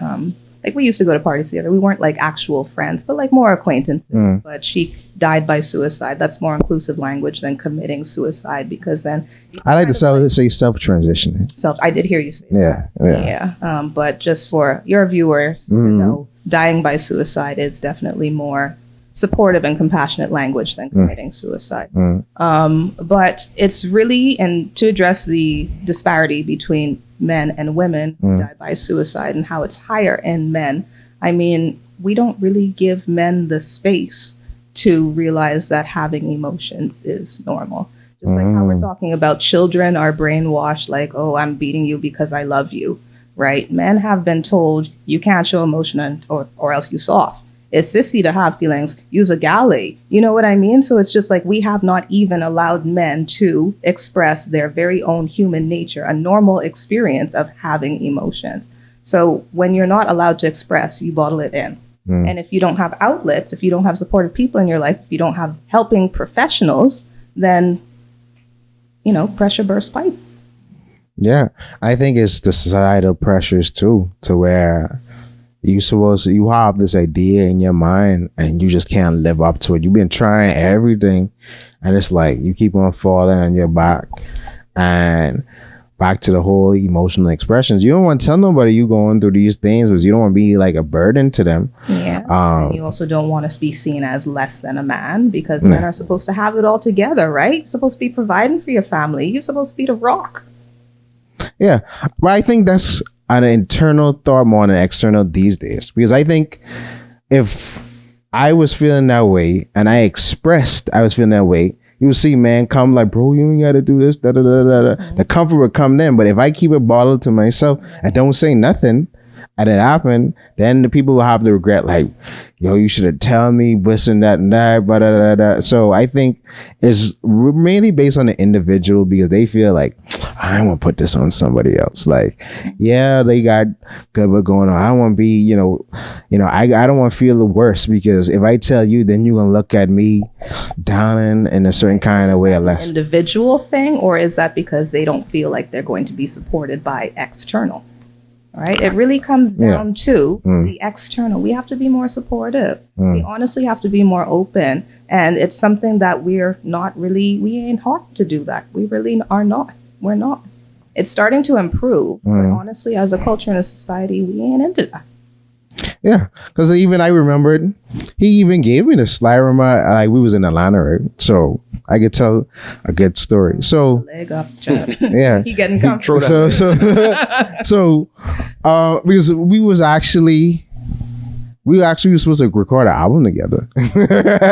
Like we used to go to parties together. We weren't like actual friends, but like more acquaintances. But she died by suicide. That's more inclusive language than committing suicide, because then I like to say self-transitioning. I did hear you say that. Yeah. But just for your viewers to know, dying by suicide is definitely more supportive and compassionate language than committing suicide. But it's really, and to address the disparity between men and women who die by suicide and how it's higher in men, I mean, we don't really give men the space to realize that having emotions is normal. Just like how we're talking about children are brainwashed, like, oh, I'm beating you because I love you, right? Men have been told you can't show emotion or else you soft. It's sissy to have feelings. Use a galley. You know what I mean? So it's just like we have not even allowed men to express their very own human nature, a normal experience of having emotions. So when you're not allowed to express, you bottle it in. And if you don't have outlets, if you don't have supportive people in your life, if you don't have helping professionals, then, pressure burst pipe. Yeah. I think it's the societal pressures too, to where, you have this idea in your mind and you just can't live up to it. You've been trying everything and it's like you keep on falling on your back. And back to the whole emotional expressions. You don't want to tell nobody you going through these things because you don't want to be like a burden to them. Yeah. And you also don't want to be seen as less than a man because men are supposed to have it all together, right? You're supposed to be providing for your family. You're supposed to be the rock. Yeah. But I think that's an internal thought more than external these days. Because I think if I was feeling that way and I expressed I was feeling that way, you will see man come like, bro, you ain't got to do this, da da da da da. The comfort would come then. But if I keep it bottled to myself and don't say nothing, and it happened, then the people will have the regret, like, yo, you should have told me this and that and that, blah, blah, blah, blah. So I think it's mainly based on the individual because they feel like, I don't want to put this on somebody else. Like, yeah, they got good what going on. I don't want to be, I don't want to feel the worst because if I tell you, then you're gonna look at me down in a certain kind of way or less. Individual thing, or is that because they don't feel like they're going to be supported by external? Right? It really comes down to the external. We have to be more supportive. We honestly have to be more open. And it's something that we ain't hard to do that. We really are not. We're not. It's starting to improve. But honestly, as a culture and a society, we ain't into that. Yeah, because even I remembered, he even gave me the slider. Like we was in Atlanta, right? So I could tell a good story. So leg up, John. Yeah, he getting comfortable. So because we were supposed to record an album together.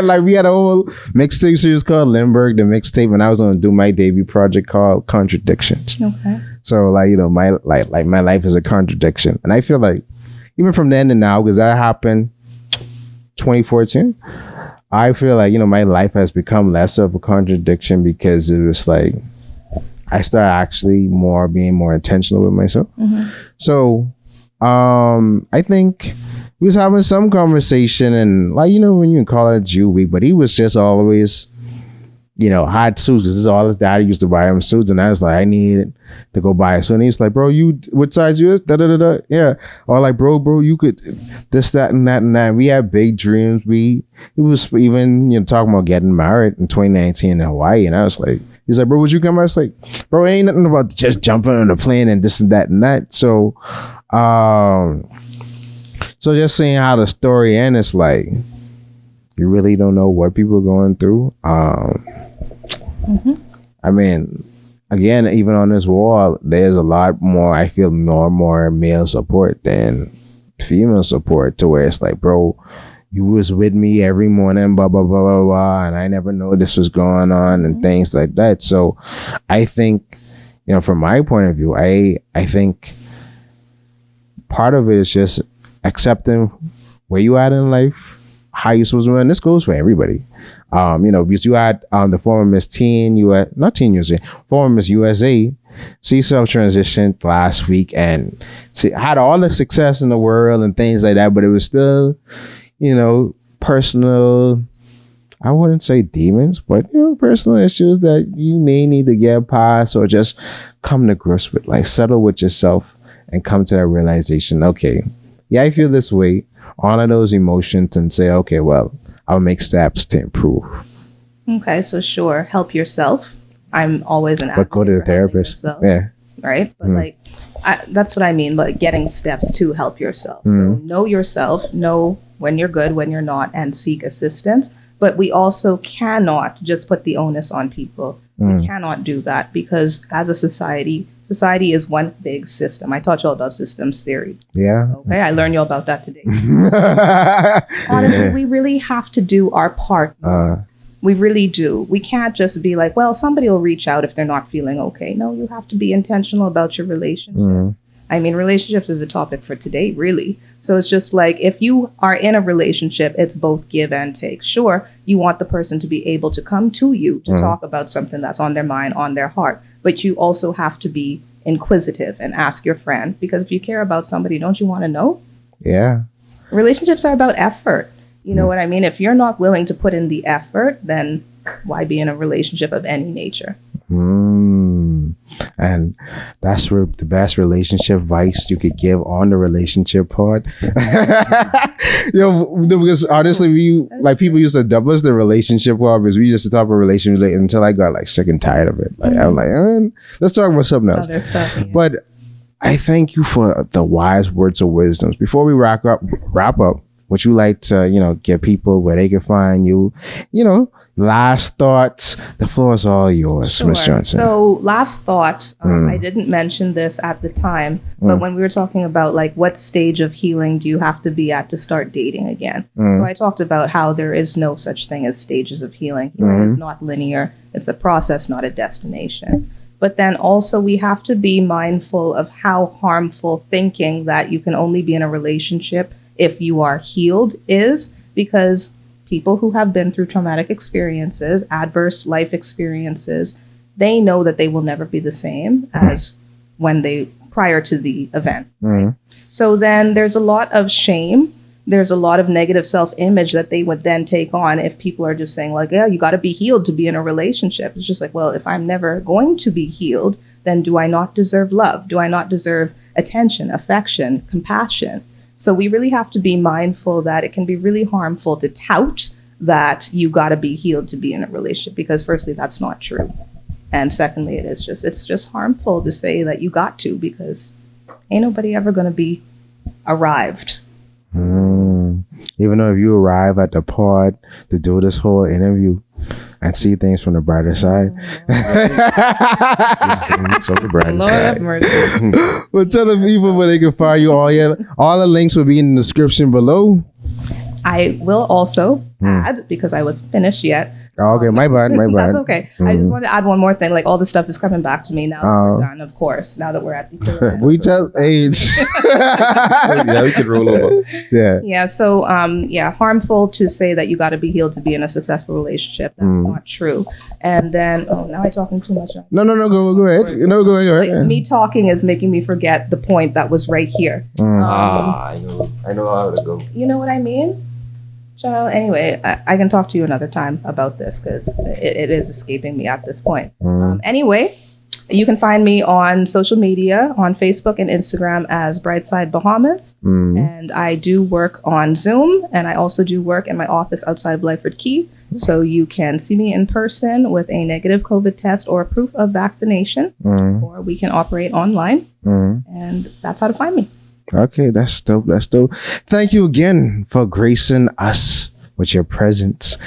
Like we had a whole mixtape series called Lindbergh, the mixtape, and I was going to do my debut project called Contradictions. Okay. So my life is a contradiction, and I feel like even from then to now, because that happened 2014, I feel like my life has become less of a contradiction because it was like I started actually being more intentional with myself. So I think we was having some conversation and when you can call it Jew week, but he was just always, hot suits because this is all his daddy used to buy him suits. And I was like, I needed to go buy a suit. And he's like, bro, what size you is? Da, da, da, da. Yeah. Or like, bro, you could this, that, and that, and that. We had big dreams. He was even, talking about getting married in 2019 in Hawaii. And I was like, he's like, bro, would you come? I was like, bro, it ain't nothing about just jumping on the plane and this and that and that. So, so just seeing how the story ends, it's like, you really don't know what people are going through. I mean, again, even on this wall, there's a lot more, I feel more and more male support than female support to where it's like, bro, you was with me every morning, blah, blah, blah, blah, blah, and I never know this was going on and things like that. So I think, from my point of view, I think part of it is just accepting where you at in life, how you supposed to run. This goes for everybody. Because you had the former Miss Teen, former Miss USA, she self-transitioned last week and she had all the success in the world and things like that, but it was still, personal, I wouldn't say demons, but personal issues that you may need to get past or just come to grips with, like settle with yourself and come to that realization, okay, yeah, I feel this way, honor those emotions and say, okay, well, I'll make steps to improve. Okay, so sure, help yourself. I'm always an advocate. But go to the therapist. Yeah. Right? But that's what I mean, like getting steps to help yourself. So know yourself, know when you're good, when you're not, and seek assistance. But we also cannot just put the onus on people. We cannot do that because as a society is one big system. I taught you all about systems theory. Yeah. Okay, I learned you all about that today. Honestly, we really have to do our part. We really do. We can't just be like, well, somebody will reach out if they're not feeling okay. No, you have to be intentional about your relationships. I mean, relationships is the topic for today, really. So it's just like, if you are in a relationship, it's both give and take. Sure, you want the person to be able to come to you to talk about something that's on their mind, on their heart. But you also have to be inquisitive and ask your friend, because if you care about somebody, don't you want to know? Yeah. Relationships are about effort. You know what I mean? If you're not willing to put in the effort, then why be in a relationship of any nature? And that's where the best relationship advice you could give on the relationship part. Because honestly, people used to double us the relationship part because we used to talk about relationship until I got like sick and tired of it. Like I'm like, let's talk about something else. But I thank you for the wise words of wisdom. Before we wrap up, would you like to, give people where they can find you? Last thoughts. The floor is all yours, Ms. Johnson. So last thought, I didn't mention this at the time, but when we were talking about like what stage of healing do you have to be at to start dating again? So I talked about how there is no such thing as stages of healing. Healing is not linear. It's a process, not a destination. But then also we have to be mindful of how harmful thinking that you can only be in a relationship if you are healed is, because people who have been through traumatic experiences, adverse life experiences, they know that they will never be the same as prior to the event. Right? So then there's a lot of shame. There's a lot of negative self-image that they would then take on if people are just saying like, yeah, you got to be healed to be in a relationship. It's just like, well, if I'm never going to be healed, then do I not deserve love? Do I not deserve attention, affection, compassion? So we really have to be mindful that it can be really harmful to tout that you got to be healed to be in a relationship, because firstly, that's not true. And secondly, it's just harmful to say that you got to, because ain't nobody ever going to be arrived. Even though if you arrive at the pod to do this whole interview and see things from the brighter side. Lord have mercy. Well, tell the people where they can find you. All the links will be in the description below. I will also add, because I wasn't finished yet. Oh, okay, my bad. That's okay. I just want to add one more thing. Like, all this stuff is coming back to me now that we're done, of course. Now that we're at the we tell age. Yeah, we can roll over. Yeah. Yeah. So, harmful to say that you got to be healed to be in a successful relationship. That's not true. And then, now I'm talking too much. No, go ahead. No, go ahead. Like, me talking is making me forget the point that was right here. I know how to go. You know what I mean? Child, anyway, I can talk to you another time about this, because it is escaping me at this point. Anyway, you can find me on social media, on Facebook and Instagram as Brightside Bahamas. And I do work on Zoom, and I also do work in my office outside of Blyford Key. So you can see me in person with a negative COVID test or proof of vaccination, or we can operate online. And that's how to find me. Okay, that's dope. Thank you again for gracing us with your presence.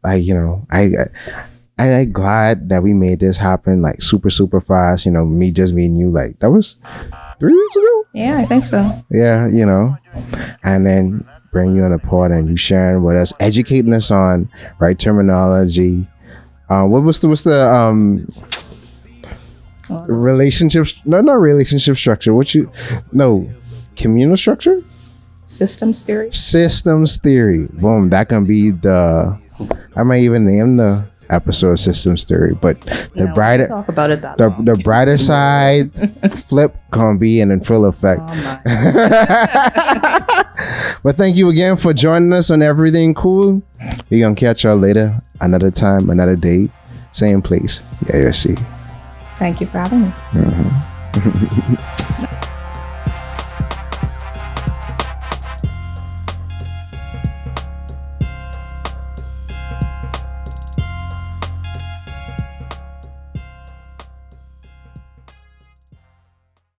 I'm glad that we made this happen like super, super fast. Me and you, like that was 3 weeks ago. Yeah, I think so. Yeah, and then bring you on the pod and you sharing with us, educating us on right terminology. What's the relationships? No, not relationship structure. Communal structure? Systems theory. Boom. That can be I might even name the episode Systems Theory, but the brighter talk about it that the brighter side flip can be in full effect. But thank you again for joining us on Erryting Kool. We're gonna catch y'all later, another time, another day, same place. Yeah, see. Thank you for having me.